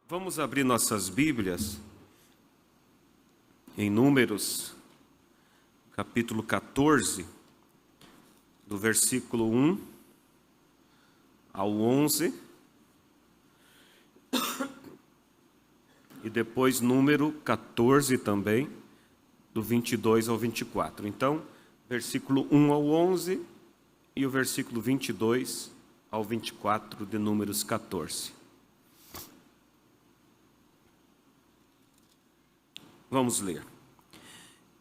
Vamos abrir nossas Bíblias em Números, capítulo 14, do versículo 1 ao 11, e depois número 14 também, do 22 ao 24. Então, versículo 1 ao 11 e o versículo 22 ao 24 de Números 14. Vamos ler.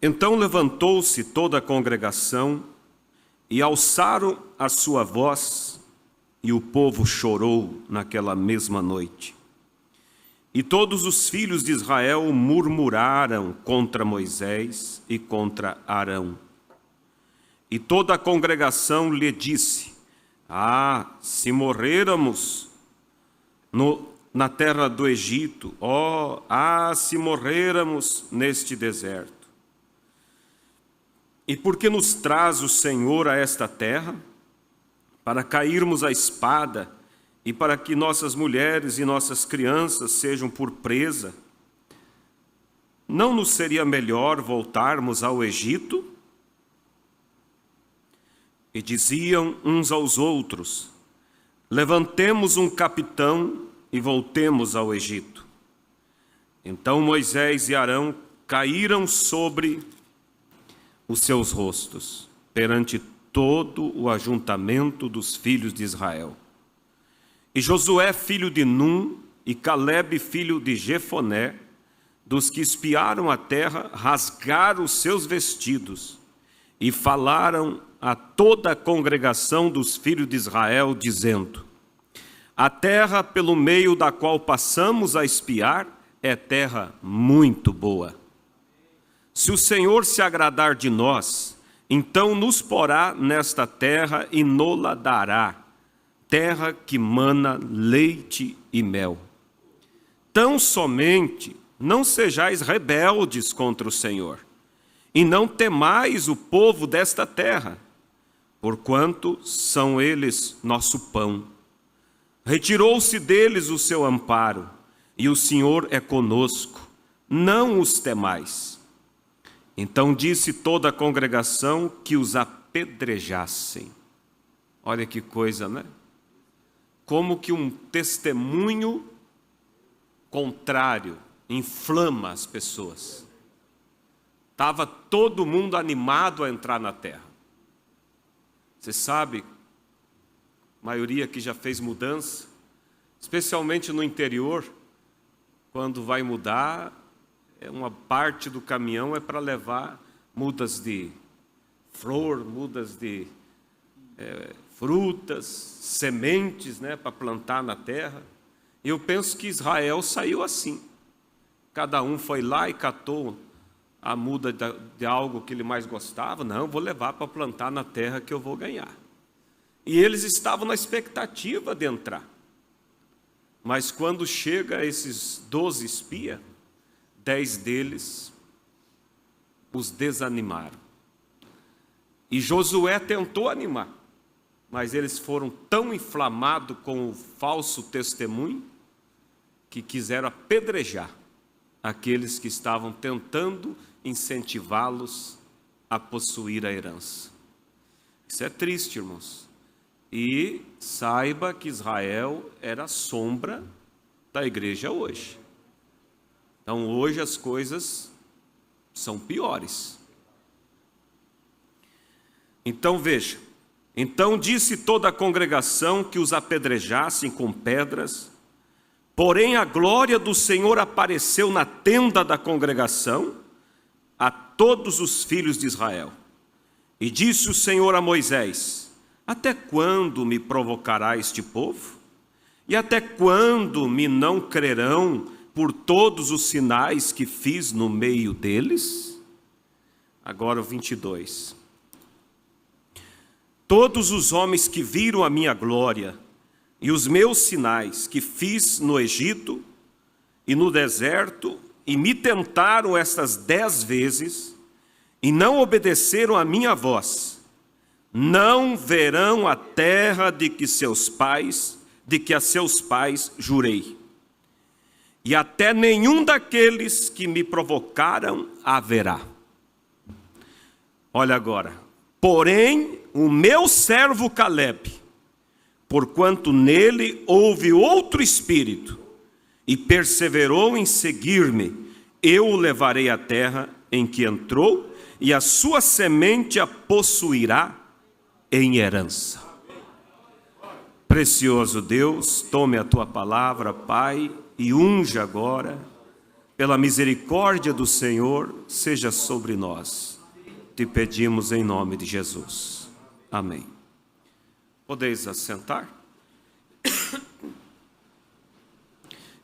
Então levantou-se toda a congregação e alçaram a sua voz, e o povo chorou naquela mesma noite. E todos os filhos de Israel murmuraram contra Moisés e contra Arão. E toda a congregação lhe disse: se morrêramos na terra do Egito, se morrêramos neste deserto. E por que nos traz o Senhor a esta terra? Para cairmos à espada e para que nossas mulheres e nossas crianças sejam por presa? Não nos seria melhor voltarmos ao Egito? E diziam uns aos outros: levantemos um capitão e voltemos ao Egito. Então Moisés e Arão caíram sobre os seus rostos, perante todo o ajuntamento dos filhos de Israel. E Josué, filho de Num, e Calebe, filho de Jefoné, dos que espiaram a terra, rasgaram os seus vestidos e falaram a toda a congregação dos filhos de Israel, dizendo: a terra pelo meio da qual passamos a espiar é terra muito boa. Se o Senhor se agradar de nós, então nos porá nesta terra e nola dará, terra que mana leite e mel. Tão somente não sejais rebeldes contra o Senhor, e não temais o povo desta terra, porquanto são eles nosso pão. Retirou-se deles o seu amparo, e o Senhor é conosco, não os temais. Então disse toda a congregação que os apedrejassem. Olha que coisa, né? Como que um testemunho contrário inflama as pessoas. Estava todo mundo animado a entrar na terra. Você sabe, a maioria que já fez mudança, especialmente no interior, quando vai mudar, uma parte do caminhão é para levar mudas de flor, mudas de frutas, sementes, né, para plantar na terra. E eu penso que Israel saiu assim. Cada um foi lá e catou a muda de algo que ele mais gostava. Não, vou levar para plantar na terra que eu vou ganhar. E eles estavam na expectativa de entrar. Mas quando chega esses 12 espias, 10 deles os desanimaram. E Josué tentou animar, mas eles foram tão inflamados com o falso testemunho que quiseram apedrejar aqueles que estavam tentando incentivá-los a possuir a herança. Isso é triste, irmãos. E saiba que Israel era a sombra da igreja hoje. Então hoje as coisas são piores. Então veja, então disse toda a congregação que os apedrejassem com pedras, porém a glória do Senhor apareceu na tenda da congregação a todos os filhos de Israel. E disse o Senhor a Moisés: até quando me provocará este povo? E até quando me não crerão por todos os sinais que fiz no meio deles? Agora o 22. Todos os homens que viram a minha glória e os meus sinais que fiz no Egito e no deserto, e me tentaram estas 10 vezes, e não obedeceram a minha voz, não verão a terra de que a seus pais jurei. e até nenhum daqueles que me provocaram haverá. Olha agora. Porém, o meu servo Caleb, porquanto nele houve outro espírito, e perseverou em seguir-me, eu o levarei à terra em que entrou, e a sua semente a possuirá em herança. Precioso Deus, tome a tua palavra, Pai, e unja agora, pela misericórdia do Senhor, seja sobre nós. Te pedimos em nome de Jesus. Amém. Podeis assentar?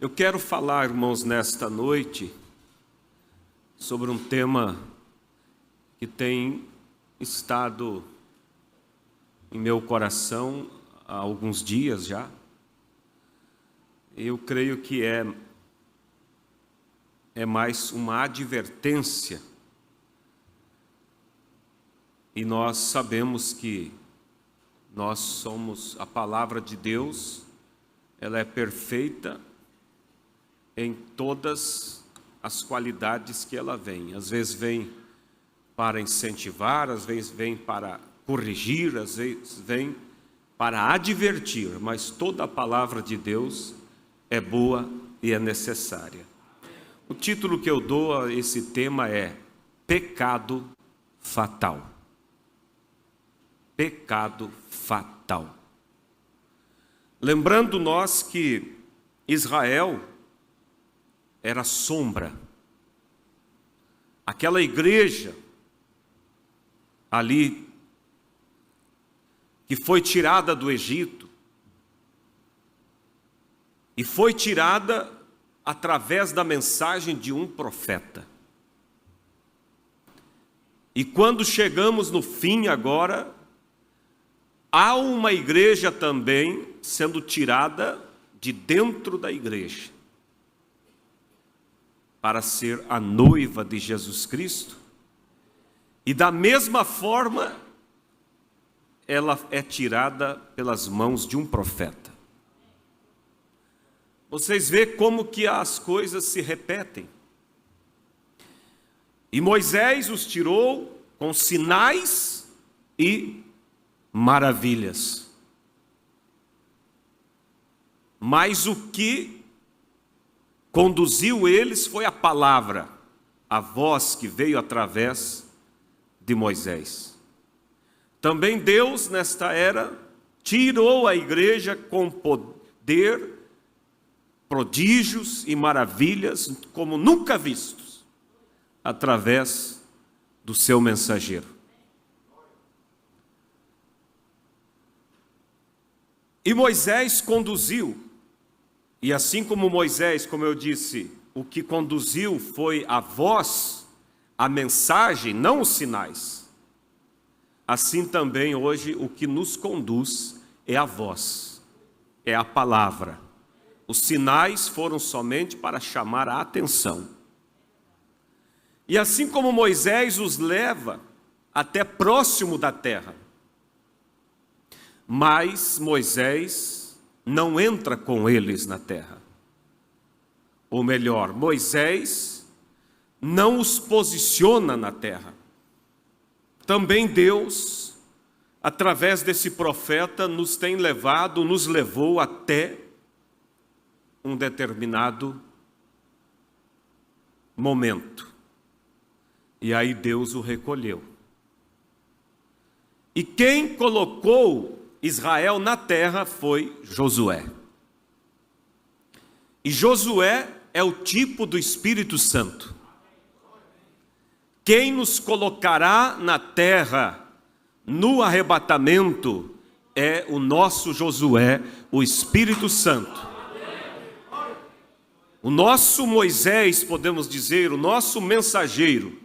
Eu quero falar, irmãos, nesta noite, sobre um tema que tem estado em meu coração há alguns dias já. Eu creio que é mais uma advertência. E nós sabemos que nós somos a palavra de Deus, ela é perfeita em todas as qualidades que ela vem. Às vezes vem para incentivar, às vezes vem para corrigir, às vezes vem para advertir, mas toda a palavra de Deus é boa e é necessária. O título que eu dou a esse tema é Pecado Fatal. Pecado fatal. Lembrando nós que Israel era sombra. Aquela igreja ali que foi tirada do Egito e foi tirada através da mensagem de um profeta. E quando chegamos no fim agora, há uma igreja também sendo tirada de dentro da igreja para ser a noiva de Jesus Cristo. E da mesma forma, ela é tirada pelas mãos de um profeta. Vocês veem como que as coisas se repetem. E Moisés os tirou com sinais e maravilhas. Mas o que conduziu eles foi a palavra, a voz que veio através de Moisés. Também Deus, nesta era, tirou a igreja com poder, prodígios e maravilhas como nunca vistos, através do seu mensageiro. E Moisés conduziu, e assim como Moisés, como eu disse, o que conduziu foi a voz, a mensagem, não os sinais. Assim também hoje o que nos conduz é a voz, é a palavra. Os sinais foram somente para chamar a atenção. E assim como Moisés os leva até próximo da terra, mas Moisés não entra com eles na terra. Ou melhor, Moisés não os posiciona na terra. Também Deus, através desse profeta, nos levou até um determinado momento. E aí Deus o recolheu. E quem colocou Israel na terra foi Josué. E Josué é o tipo do Espírito Santo. Quem nos colocará na terra no arrebatamento é o nosso Josué, o Espírito Santo. O nosso Moisés, podemos dizer, o nosso mensageiro,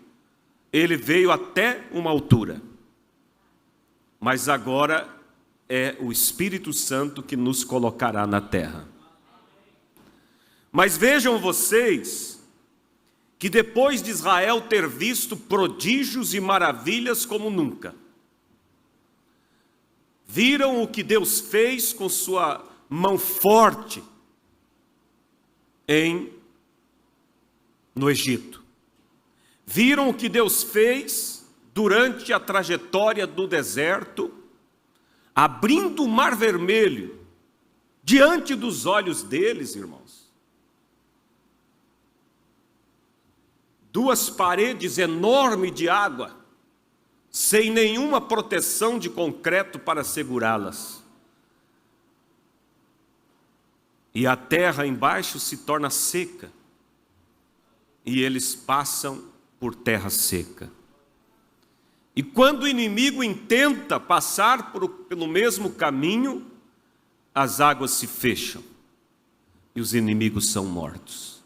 ele veio até uma altura. Mas agora é o Espírito Santo que nos colocará na terra. Mas vejam vocês que depois de Israel ter visto prodígios e maravilhas como nunca, viram o que Deus fez com sua mão forte em no Egito. Viram o que Deus fez durante a trajetória do deserto, abrindo o Mar Vermelho diante dos olhos deles, irmãos. Duas paredes enormes de água, sem nenhuma proteção de concreto para segurá-las. E a terra embaixo se torna seca, e eles passam por terra seca. E quando o inimigo intenta passar pelo mesmo caminho, as águas se fecham, e os inimigos são mortos.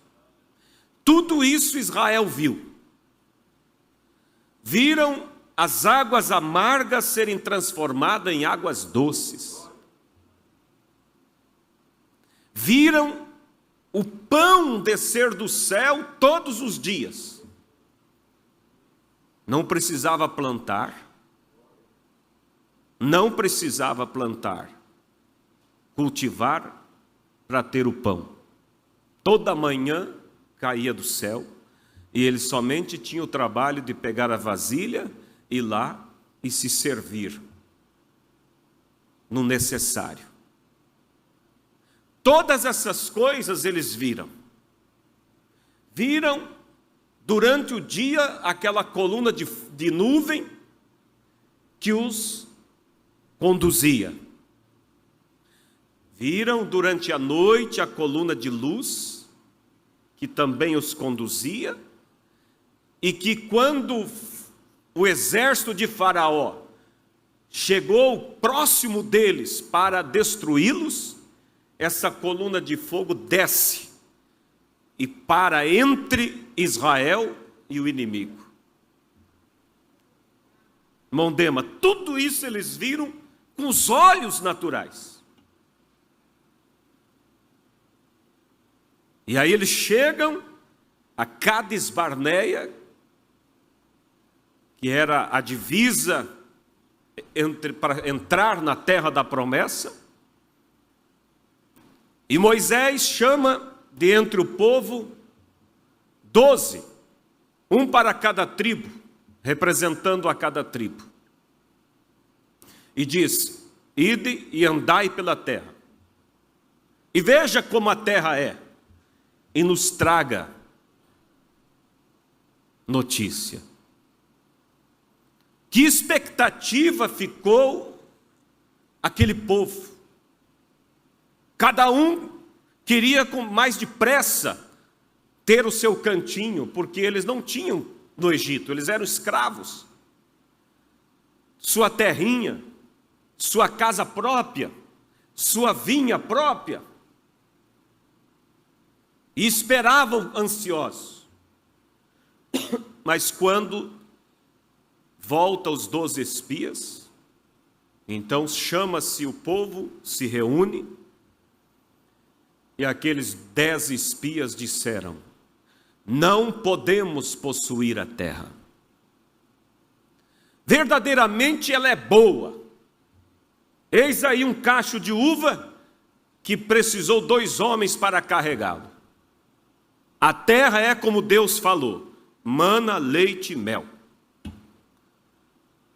Tudo isso Israel viu. Viram as águas amargas serem transformadas em águas doces. Viram o pão descer do céu todos os dias. Não precisava plantar, cultivar para ter o pão. Toda manhã caía do céu, e eles somente tinham o trabalho de pegar a vasilha, ir lá e se servir no necessário. Todas essas coisas eles viram. Viram durante o dia aquela coluna de nuvem que os conduzia. Viram durante a noite a coluna de luz que também os conduzia, e que quando o exército de Faraó chegou próximo deles para destruí-los, essa coluna de fogo desce e para entre Israel e o inimigo. Irmão Dema, tudo isso eles viram com os olhos naturais. E aí eles chegam a Cades Barneia, que era a divisa para entrar na terra da promessa. E Moisés chama de entre o povo 12, um para cada tribo, representando a cada tribo. E diz: ide e andai pela terra, e veja como a terra é, e nos traga notícia. Que expectativa ficou aquele povo? Cada um queria com mais depressa ter o seu cantinho, porque eles não tinham no Egito, eles eram escravos. Sua terrinha, sua casa própria, sua vinha própria. E esperavam ansiosos. Mas quando volta os 12 espias, então chama-se o povo, se reúne, e aqueles 10 espias disseram: não podemos possuir a terra. Verdadeiramente ela é boa. Eis aí um cacho de uva que precisou 2 homens para carregá-lo. A terra é como Deus falou, mana, leite e mel.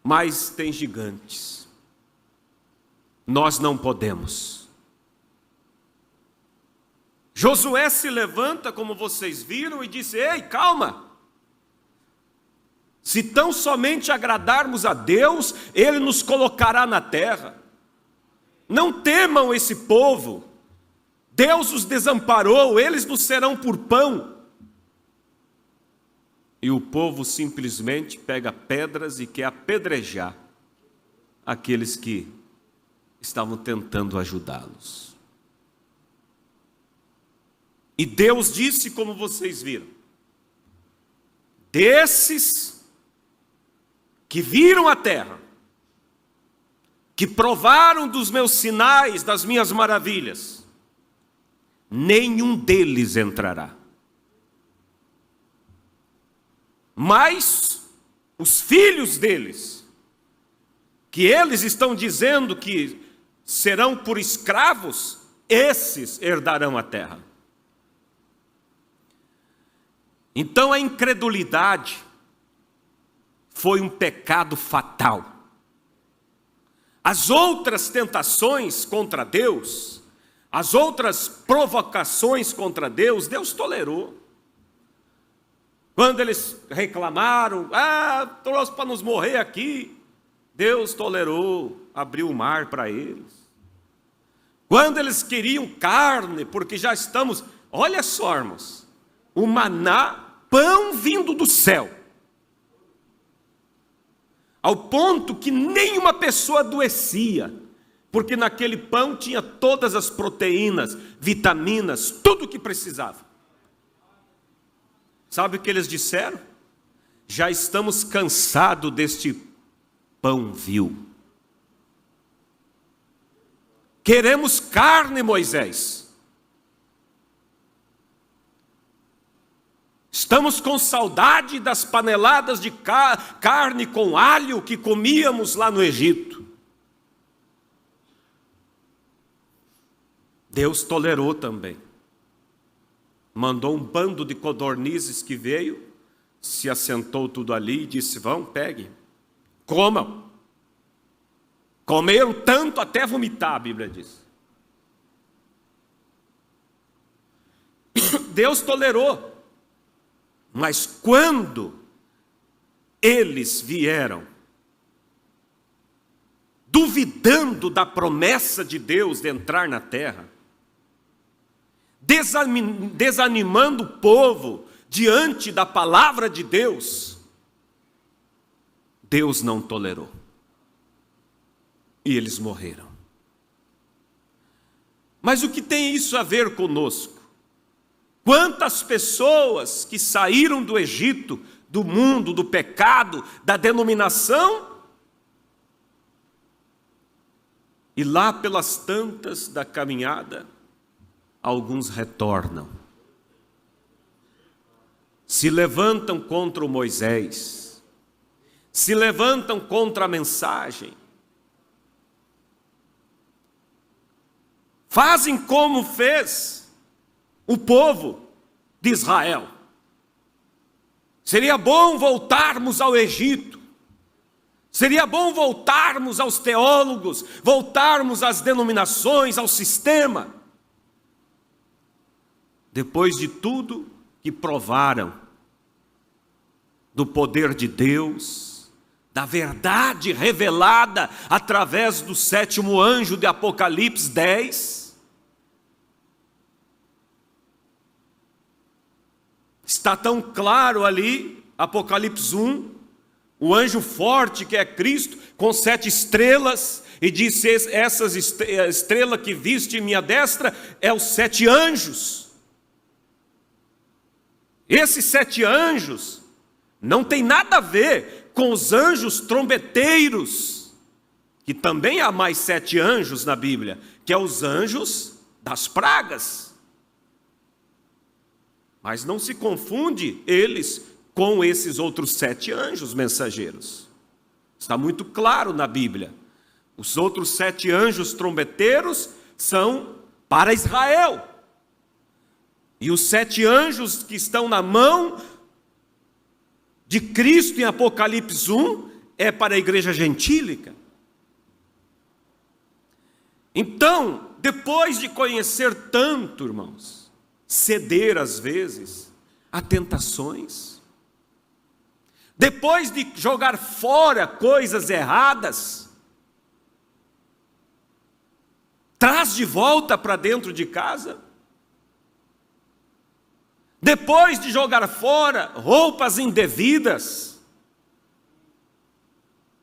Mas tem gigantes. Nós não podemos. Josué se levanta, como vocês viram, e disse: ei, calma. Se tão somente agradarmos a Deus, Ele nos colocará na terra. Não temam esse povo. Deus os desamparou, eles nos serão por pão. E o povo simplesmente pega pedras e quer apedrejar aqueles que estavam tentando ajudá-los. E Deus disse, como vocês viram: desses que viram a terra, que provaram dos meus sinais, das minhas maravilhas, nenhum deles entrará. Mas os filhos deles, que eles estão dizendo que serão por escravos, esses herdarão a terra. Então a incredulidade foi um pecado fatal. As outras tentações contra Deus, as outras provocações contra Deus, Deus tolerou. Quando eles reclamaram, trouxe para nos morrer aqui, Deus tolerou, abriu o mar para eles. Quando eles queriam carne, porque já estamos, olha só, irmãos, o maná, pão vindo do céu, ao ponto que nenhuma pessoa adoecia, porque naquele pão tinha todas as proteínas, vitaminas, tudo o que precisava. Sabe o que eles disseram? Já estamos cansados deste pão vil. Queremos carne, Moisés. Estamos com saudade das paneladas de carne com alho que comíamos lá no Egito. Deus tolerou também. Mandou um bando de codornizes que veio, se assentou tudo ali e disse: vão, peguem, comam. Comeram tanto até vomitar, a Bíblia diz. Deus tolerou. Mas quando eles vieram, duvidando da promessa de Deus de entrar na terra, desanimando o povo diante da palavra de Deus, Deus não tolerou. E eles morreram. Mas o que tem isso a ver conosco? Quantas pessoas que saíram do Egito, do mundo, do pecado, da denominação, e lá pelas tantas da caminhada, alguns retornam. Se levantam contra o Moisés, se levantam contra a mensagem, fazem como fez o povo de Israel. Seria bom voltarmos ao Egito. Seria bom voltarmos aos teólogos, voltarmos às denominações, ao sistema. Depois de tudo que provaram do poder de Deus, da verdade revelada através do 7º anjo de Apocalipse 10, está tão claro ali, Apocalipse 1, o anjo forte que é Cristo, com 7 estrelas, e disse: essas estrela que viste em minha destra é os 7 anjos. Esses 7 anjos não tem nada a ver com os anjos trombeteiros, que também há mais 7 anjos na Bíblia, que é os anjos das pragas. Mas não se confunde eles com esses outros 7 anjos mensageiros. Está muito claro na Bíblia. Os outros 7 anjos trombeteiros são para Israel. E os 7 anjos que estão na mão de Cristo em Apocalipse 1 é para a igreja gentílica. Então, depois de conhecer tanto, irmãos, ceder às vezes a tentações, depois de jogar fora coisas erradas, traz de volta para dentro de casa, depois de jogar fora roupas indevidas,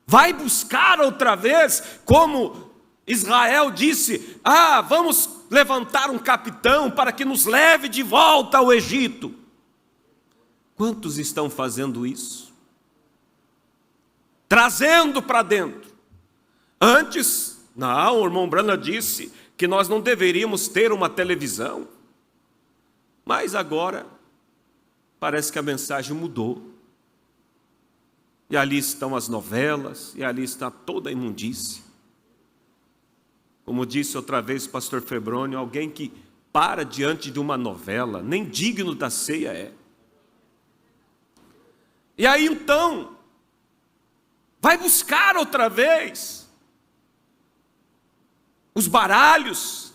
vai buscar outra vez, como Israel disse: vamos levantar um capitão para que nos leve de volta ao Egito. Quantos estão fazendo isso? Trazendo para dentro. Antes, o irmão Brana disse que nós não deveríamos ter uma televisão. Mas agora, parece que a mensagem mudou. E ali estão as novelas, e ali está toda a imundície. Como disse outra vez o pastor Febrônio, alguém que para diante de uma novela, nem digno da ceia é. E aí então, vai buscar outra vez os baralhos,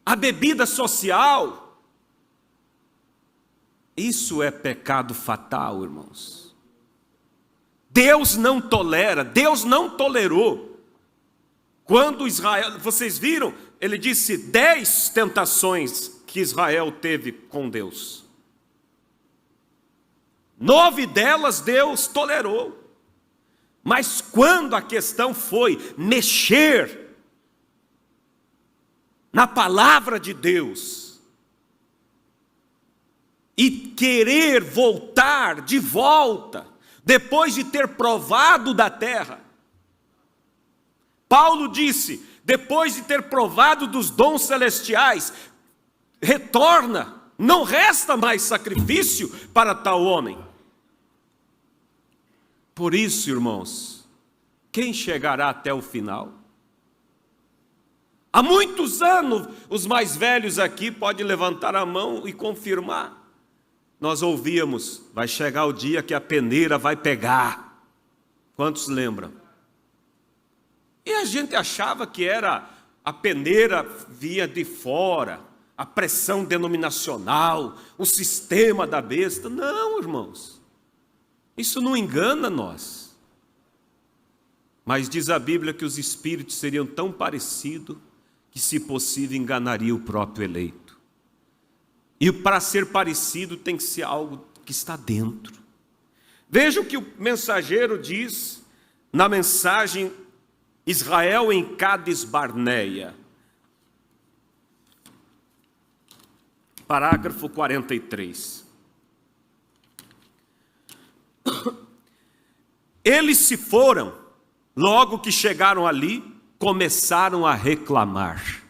a bebida social. Isso é pecado fatal, irmãos. Deus não tolera, Deus não tolerou. Quando Israel, vocês viram, ele disse 10 tentações que Israel teve com Deus. 9 delas Deus tolerou. Mas quando a questão foi mexer na palavra de Deus e querer voltar de volta, depois de ter provado da terra, Paulo disse, depois de ter provado dos dons celestiais, retorna, não resta mais sacrifício para tal homem. Por isso, irmãos, quem chegará até o final? Há muitos anos, os mais velhos aqui podem levantar a mão e confirmar. Nós ouvíamos, vai chegar o dia que a peneira vai pegar. Quantos lembram? E a gente achava que era a peneira via de fora, a pressão denominacional, o sistema da besta. Não, irmãos. Isso não engana nós. Mas diz a Bíblia que os espíritos seriam tão parecidos que, se possível, enganaria o próprio eleito. E para ser parecido tem que ser algo que está dentro. Veja o que o mensageiro diz na mensagem Israel em Cades Barneia. Parágrafo 43. Eles se foram, logo que chegaram ali, começaram a reclamar.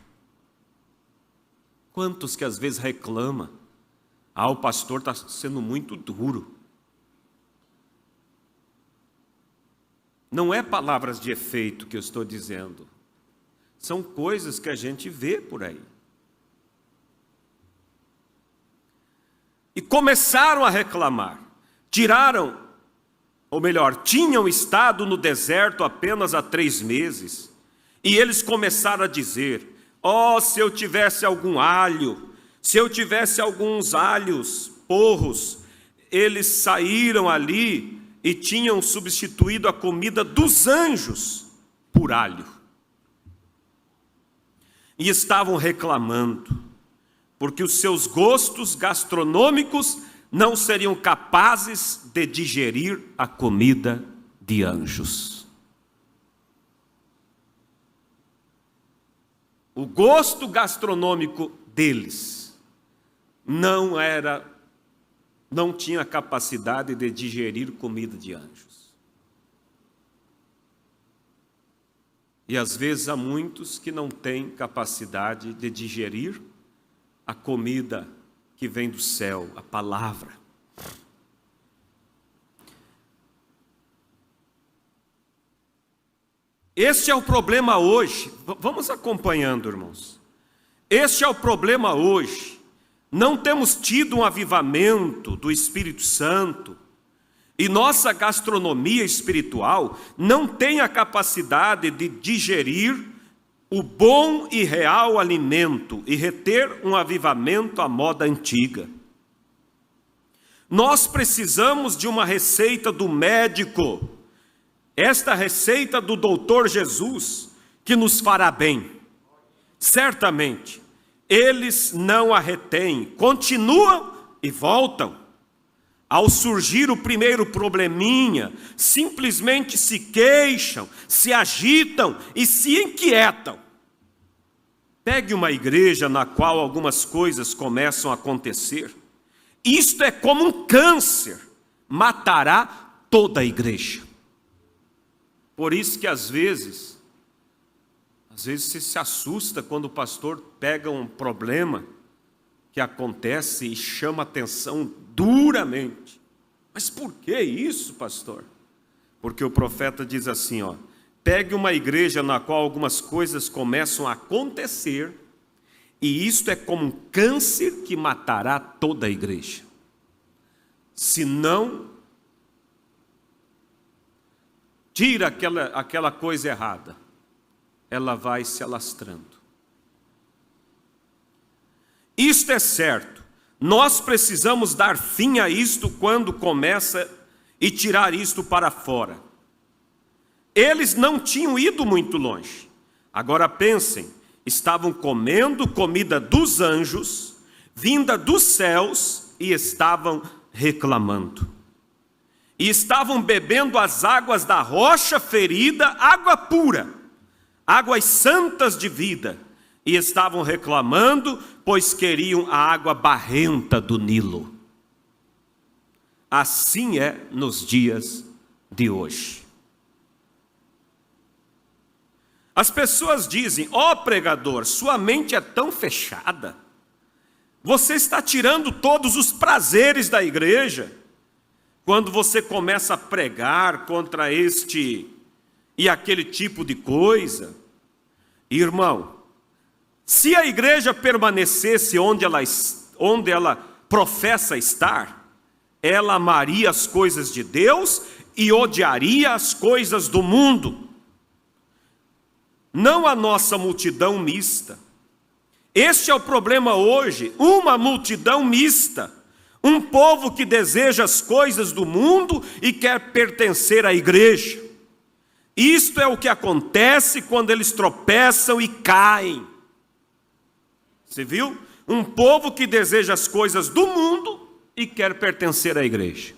Quantos que às vezes reclamam? O pastor está sendo muito duro. Não é palavras de efeito que eu estou dizendo. São coisas que a gente vê por aí. E começaram a reclamar. Tinham estado no deserto apenas há 3 meses. E eles começaram a dizer, se eu tivesse algum alho, se eu tivesse alguns alhos, porros. Eles saíram ali e tinham substituído a comida dos anjos por alho. E estavam reclamando, porque os seus gostos gastronômicos não seriam capazes de digerir a comida de anjos. O gosto gastronômico deles não tinha capacidade de digerir comida de anjos. E às vezes há muitos que não têm capacidade de digerir a comida que vem do céu, a palavra. Este é o problema hoje. Vamos acompanhando, irmãos. Este é o problema hoje. Não temos tido um avivamento do Espírito Santo. E nossa gastronomia espiritual não tem a capacidade de digerir o bom e real alimento e reter um avivamento à moda antiga. Nós precisamos de uma receita do médico, esta receita do doutor Jesus, que nos fará bem. Certamente, eles não a retêm, continuam e voltam. Ao surgir o primeiro probleminha, simplesmente se queixam, se agitam e se inquietam. Pegue uma igreja na qual algumas coisas começam a acontecer. Isto é como um câncer, matará toda a igreja. Por isso que às vezes você se assusta quando o pastor pega um problema que acontece e chama atenção duramente. Mas por que isso, pastor? Porque o profeta diz assim, pegue uma igreja na qual algumas coisas começam a acontecer, e isto é como um câncer que matará toda a igreja. se não tira aquela coisa errada, ela vai se alastrando. Isto é certo, nós precisamos dar fim a isto quando começa e tirar isto para fora. Eles não tinham ido muito longe. Agora pensem, estavam comendo comida dos anjos, vinda dos céus, e estavam reclamando. E estavam bebendo as águas da rocha ferida, água pura, águas santas de vida, e estavam reclamando, pois queriam a água barrenta do Nilo. Assim é nos dias de hoje. As pessoas dizem: ó pregador, sua mente é tão fechada, você está tirando todos os prazeres da igreja, quando você começa a pregar contra este e aquele tipo de coisa. Irmão, se a igreja permanecesse onde ela professa estar, ela amaria as coisas de Deus e odiaria as coisas do mundo. Não a nossa multidão mista. Este é o problema hoje, uma multidão mista. Um povo que deseja as coisas do mundo e quer pertencer à igreja. Isto é o que acontece quando eles tropeçam e caem. Você viu? Um povo que deseja as coisas do mundo e quer pertencer à igreja.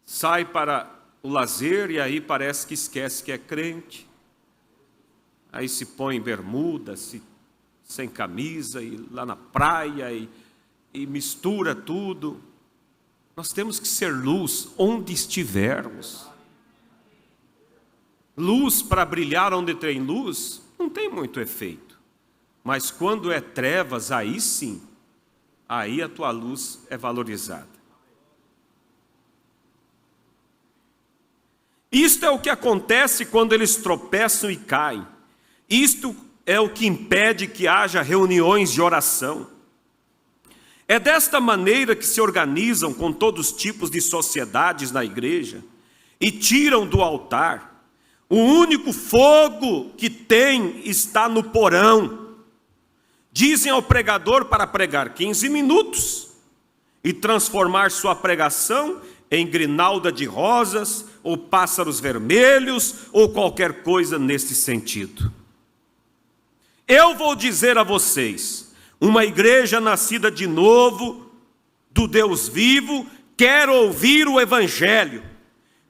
Sai para o lazer e aí parece que esquece que é crente. Aí se põe em bermuda, sem camisa, e lá na praia, e mistura tudo. Nós temos que ser luz onde estivermos. Luz para brilhar onde tem luz, não tem muito efeito. Mas quando é trevas, aí sim, aí a tua luz é valorizada. Isto é o que acontece quando eles tropeçam e caem. Isto é o que impede que haja reuniões de oração. É desta maneira que se organizam com todos os tipos de sociedades na igreja e tiram do altar. O único fogo que tem está no porão. Dizem ao pregador para pregar 15 minutos e transformar sua pregação em grinalda de rosas, ou pássaros vermelhos, ou qualquer coisa nesse sentido. Eu vou dizer a vocês, uma igreja nascida de novo, do Deus vivo, quer ouvir o Evangelho,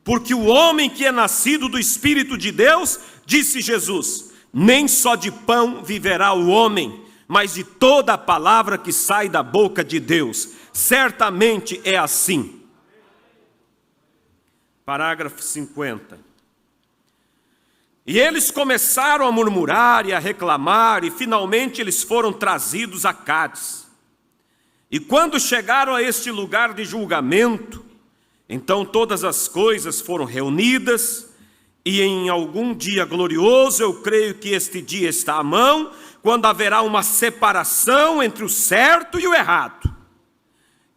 porque o homem que é nascido do Espírito de Deus, disse Jesus, nem só de pão viverá o homem, mas de toda a palavra que sai da boca de Deus. Certamente é assim. Parágrafo 50. E eles começaram a murmurar e a reclamar, e finalmente eles foram trazidos a Cádiz. E quando chegaram a este lugar de julgamento, então todas as coisas foram reunidas, e em algum dia glorioso, eu creio que este dia está à mão, quando haverá uma separação entre o certo e o errado.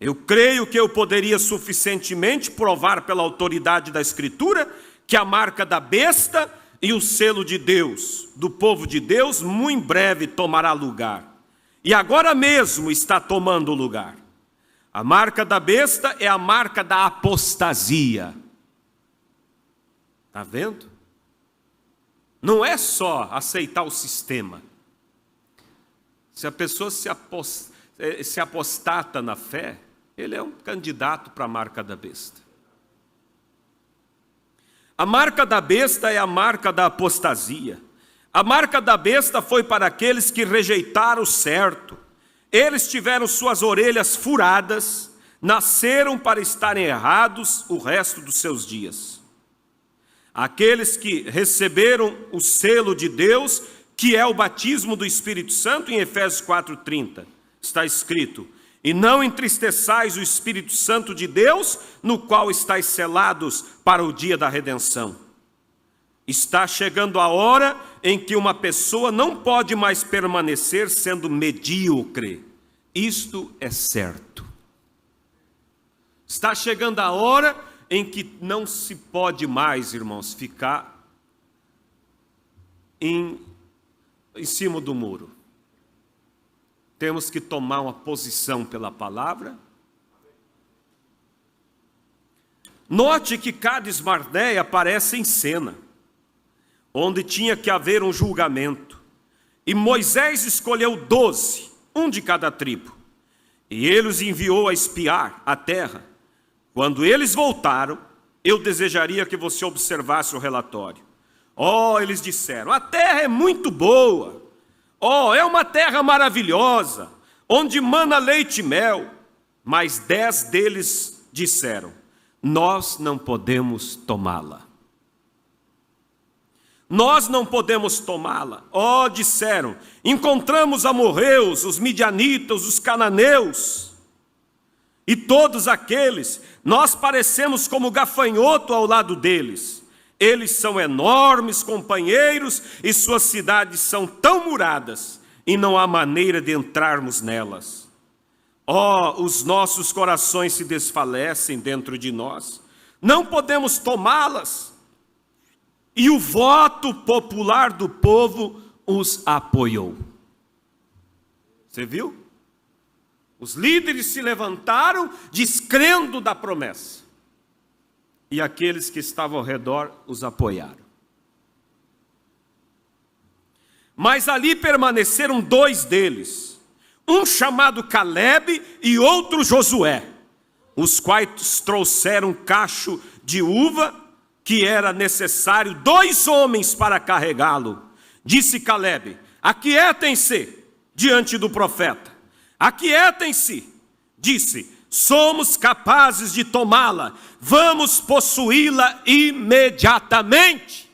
Eu creio que eu poderia suficientemente provar pela autoridade da Escritura que a marca da besta e o selo de Deus, do povo de Deus, muito em breve tomará lugar. E agora mesmo está tomando lugar. A marca da besta é a marca da apostasia. Está vendo? Não é só aceitar o sistema. Se a pessoa se apostata na fé, ele é um candidato para a marca da besta. A marca da besta é a marca da apostasia. A marca da besta foi para aqueles que rejeitaram o certo. Eles tiveram suas orelhas furadas, nasceram para estarem errados o resto dos seus dias. Aqueles que receberam o selo de Deus, que é o batismo do Espírito Santo, em Efésios 4:30, está escrito: e não entristeçais o Espírito Santo de Deus, no qual estáis selados para o dia da redenção. Está chegando a hora em que uma pessoa não pode mais permanecer sendo medíocre. Isto é certo. Está chegando a hora em que não se pode mais, irmãos, ficar em cima do muro. Temos que tomar uma posição pela palavra. Note que Cades Barneia aparece em cena, onde tinha que haver um julgamento. E Moisés escolheu 12, um de cada tribo. E ele os enviou a espiar a terra. Quando eles voltaram, eu desejaria que você observasse o relatório. Eles disseram, a terra é muito boa. É uma terra maravilhosa, onde mana leite e mel. Mas 10 deles disseram, nós não podemos tomá-la. Nós não podemos tomá-la. Disseram, encontramos amorreus, os midianitas, os cananeus, e todos aqueles, nós parecemos como gafanhoto ao lado deles. Eles são enormes companheiros, e suas cidades são tão muradas, e não há maneira de entrarmos nelas. Os nossos corações se desfalecem dentro de nós, não podemos tomá-las. E o voto popular do povo os apoiou. Você viu? Os líderes se levantaram descrendo da promessa. E aqueles que estavam ao redor os apoiaram. Mas ali permaneceram 2 deles, um chamado Calebe e outro Josué, os quais trouxeram um cacho de uva, que era necessário 2 homens para carregá-lo. Disse Calebe, aquietem-se diante do profeta. Aquietem-se. Disse, somos capazes de tomá-la, vamos possuí-la imediatamente.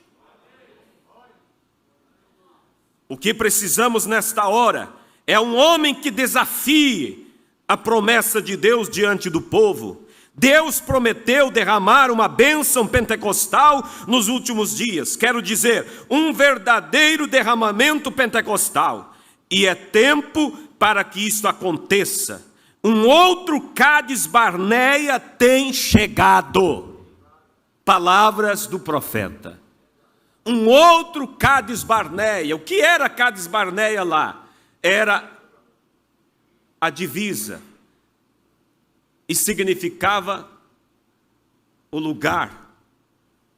O que precisamos nesta hora é um homem que desafie a promessa de Deus diante do povo. Deus prometeu derramar uma bênção pentecostal nos últimos dias. Quero dizer, um verdadeiro derramamento pentecostal. E é tempo para que isso aconteça. Um outro Cades Barneia tem chegado. Palavras do profeta. Um outro Cades Barneia. O que era Cades Barneia lá? Era a divisa. E significava o lugar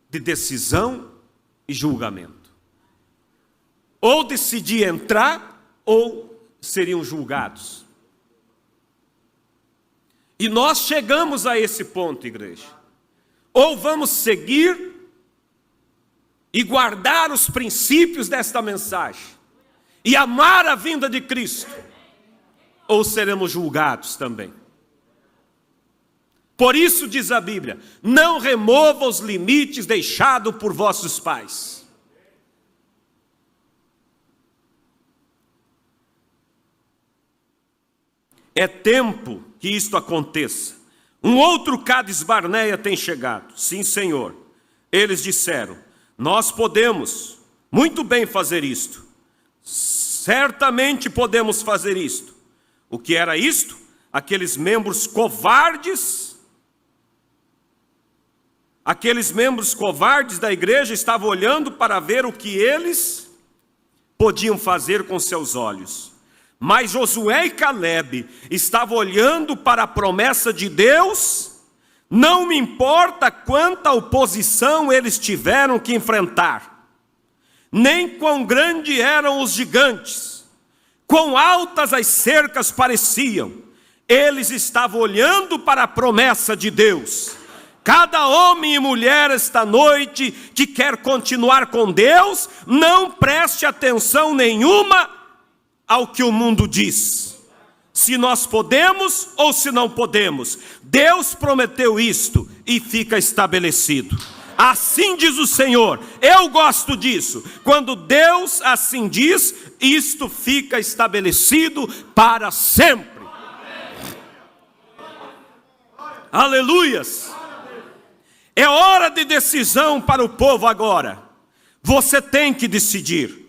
de decisão e julgamento. Ou decidir entrar, ou seriam julgados. E nós chegamos a esse ponto, igreja. Ou vamos seguir e guardar os princípios desta mensagem, e amar a vinda de Cristo, ou seremos julgados também. Por isso diz a Bíblia, não remova os limites deixados por vossos pais. É tempo que isto aconteça. Um outro Cades Barneia tem chegado. Sim, Senhor. Eles disseram, nós podemos muito bem fazer isto. Certamente podemos fazer isto. O que era isto? Aqueles membros covardes da igreja estavam olhando para ver o que eles podiam fazer com seus olhos. Mas Josué e Calebe estavam olhando para a promessa de Deus. Não me importa quanta oposição eles tiveram que enfrentar, nem quão grandes eram os gigantes, quão altas as cercas pareciam. Eles estavam olhando para a promessa de Deus. Cada homem e mulher esta noite que quer continuar com Deus, não preste atenção nenhuma ao que o mundo diz. Se nós podemos ou se não podemos. Deus prometeu isto e fica estabelecido. Assim diz o Senhor. Eu gosto disso. Quando Deus assim diz, isto fica estabelecido para sempre. Aleluias. É hora de decisão para o povo agora. Você tem que decidir.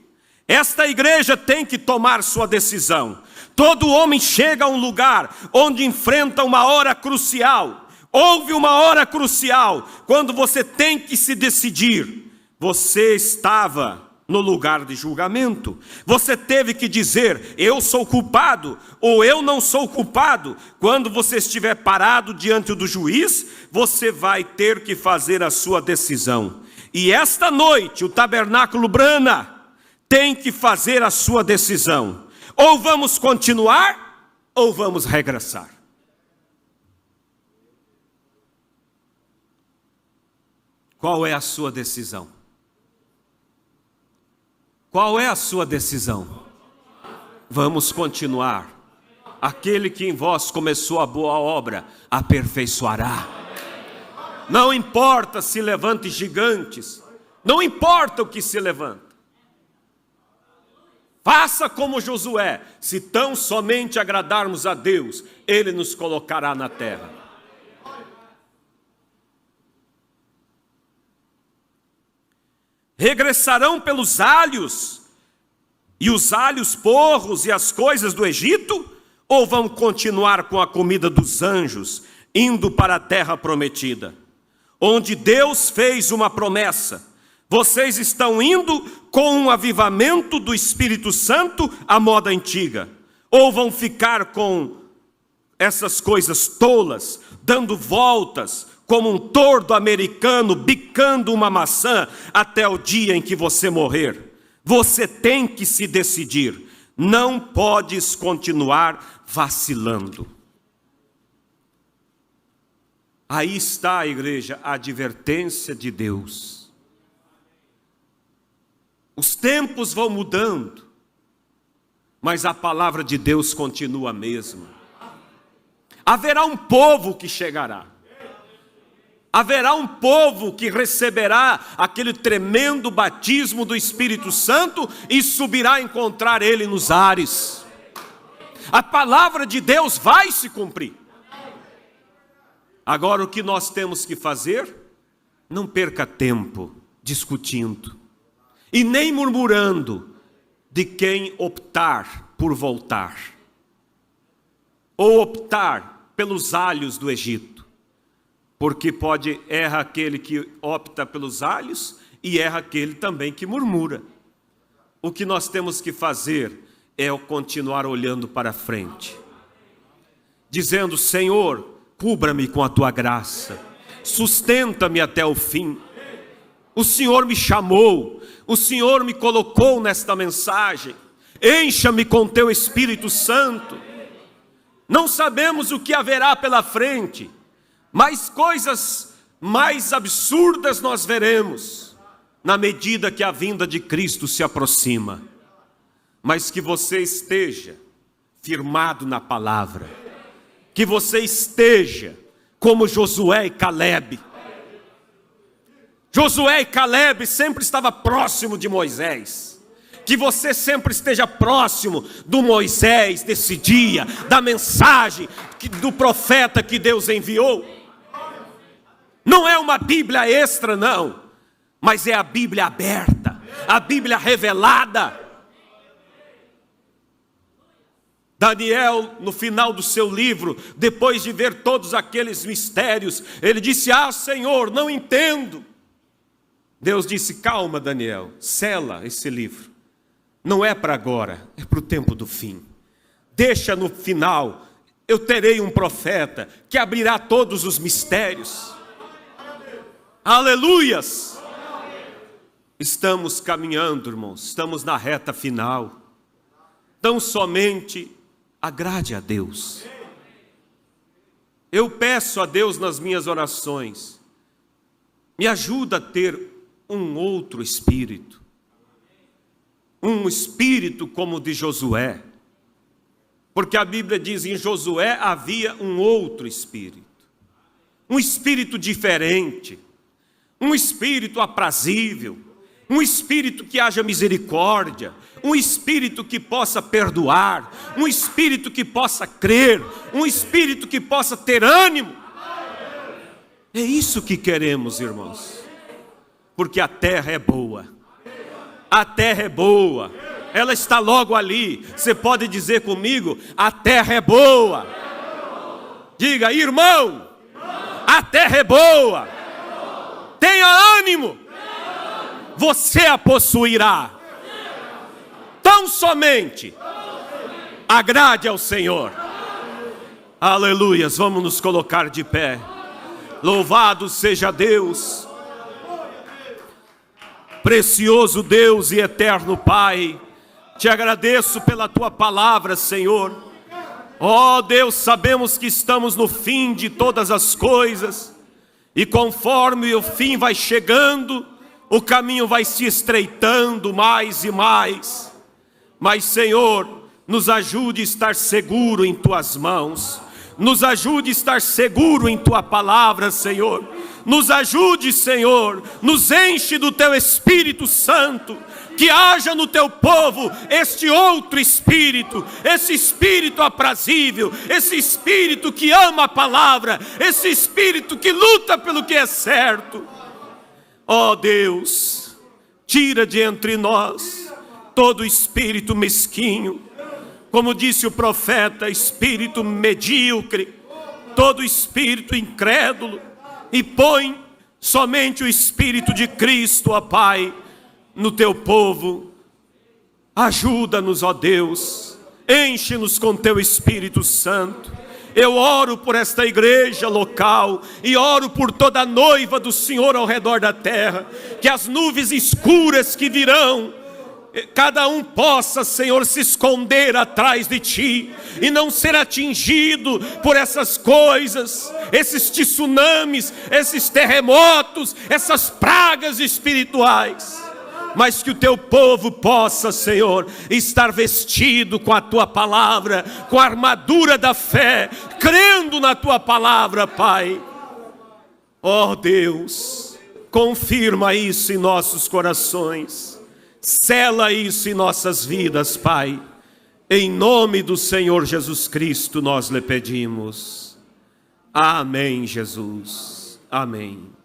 Esta igreja tem que tomar sua decisão. Todo homem chega a um lugar onde enfrenta uma hora crucial. Houve uma hora crucial quando você tem que se decidir. Você estava no lugar de julgamento. Você teve que dizer: eu sou culpado ou eu não sou culpado. Quando você estiver parado diante do juiz, você vai ter que fazer a sua decisão. E esta noite o Tabernáculo Brana tem que fazer a sua decisão. Ou vamos continuar, ou vamos regressar. Qual é a sua decisão? Qual é a sua decisão? Vamos continuar. Aquele que em vós começou a boa obra, aperfeiçoará. Não importa se levante gigantes, não importa o que se levanta. Faça como Josué, se tão somente agradarmos a Deus, Ele nos colocará na terra. Regressarão pelos alhos, e os alhos porros e as coisas do Egito? Ou vão continuar com a comida dos anjos, indo para a terra prometida, onde Deus fez uma promessa? Vocês estão indo com um avivamento do Espírito Santo à moda antiga? Ou vão ficar com essas coisas tolas, dando voltas, como um tordo americano bicando uma maçã até o dia em que você morrer? Você tem que se decidir. Não podes continuar vacilando. Aí está, igreja, a advertência de Deus. Os tempos vão mudando, mas a palavra de Deus continua a mesma. Haverá um povo que chegará. Haverá um povo que receberá aquele tremendo batismo do Espírito Santo e subirá a encontrar Ele nos ares. A palavra de Deus vai se cumprir. Agora o que nós temos que fazer? Não perca tempo discutindo e nem murmurando de quem optar por voltar, ou optar pelos alhos do Egito, porque erra aquele que opta pelos alhos e erra aquele também que murmura. O que nós temos que fazer é continuar olhando para frente, dizendo: Senhor, cubra-me com a tua graça, sustenta-me até o fim. O Senhor me chamou, o Senhor me colocou nesta mensagem, encha-me com teu Espírito Santo. Não sabemos o que haverá pela frente, mas coisas mais absurdas nós veremos, na medida que a vinda de Cristo se aproxima. Mas que você esteja firmado na palavra, que você esteja como Josué e Calebe. Josué e Calebe sempre estavam próximo de Moisés. Que você sempre esteja próximo do Moisés desse dia, da mensagem do profeta que Deus enviou. Não é uma Bíblia extra, não, mas é a Bíblia aberta, a Bíblia revelada. Daniel, no final do seu livro, depois de ver todos aqueles mistérios, ele disse: Senhor, não entendo. Deus disse: calma, Daniel, sela esse livro. Não é para agora, é para o tempo do fim. Deixa no final, eu terei um profeta que abrirá todos os mistérios. Aleluias! Estamos caminhando, irmãos, estamos na reta final. Tão somente agrade a Deus. Eu peço a Deus nas minhas orações, me ajuda a ter um outro espírito. Um espírito como o de Josué. Porque a Bíblia diz: em Josué havia um outro espírito. Um espírito diferente. Um espírito aprazível. Um espírito que haja misericórdia. Um espírito que possa perdoar. Um espírito que possa crer. Um espírito que possa ter ânimo. É isso que queremos, irmãos. Porque a terra é boa. A terra é boa. Ela está logo ali. Você pode dizer comigo: a terra é boa. Diga: irmão, a terra é boa. Tenha ânimo. Você a possuirá. Tão somente agrade ao Senhor. Aleluias. Vamos nos colocar de pé. Louvado seja Deus. Precioso Deus e eterno Pai, te agradeço pela tua palavra, Senhor. Ó Deus, sabemos que estamos no fim de todas as coisas, e conforme o fim vai chegando, o caminho vai se estreitando mais e mais. Mas, Senhor, nos ajude a estar seguro em tuas mãos. Nos ajude a estar seguro em tua palavra, Senhor. Nos ajude, Senhor, nos enche do teu Espírito Santo, que haja no teu povo este outro Espírito, esse Espírito aprazível, esse Espírito que ama a palavra, esse Espírito que luta pelo que é certo. Ó Deus, tira de entre nós todo espírito mesquinho, como disse o profeta, espírito medíocre, todo espírito incrédulo, e põe somente o Espírito de Cristo, ó Pai, no teu povo. Ajuda-nos, ó Deus, enche-nos com teu Espírito Santo. Eu oro por esta igreja local e oro por toda a noiva do Senhor ao redor da terra, que as nuvens escuras que virão, cada um possa, Senhor, se esconder atrás de Ti e não ser atingido por essas coisas, esses tsunamis, esses terremotos, essas pragas espirituais. Mas que o Teu povo possa, Senhor, estar vestido com a Tua palavra, com a armadura da fé, crendo na Tua palavra, Pai. Ó Deus, confirma isso em nossos corações. Sela isso em nossas vidas, Pai. Em nome do Senhor Jesus Cristo nós lhe pedimos. Amém, Jesus. Amém.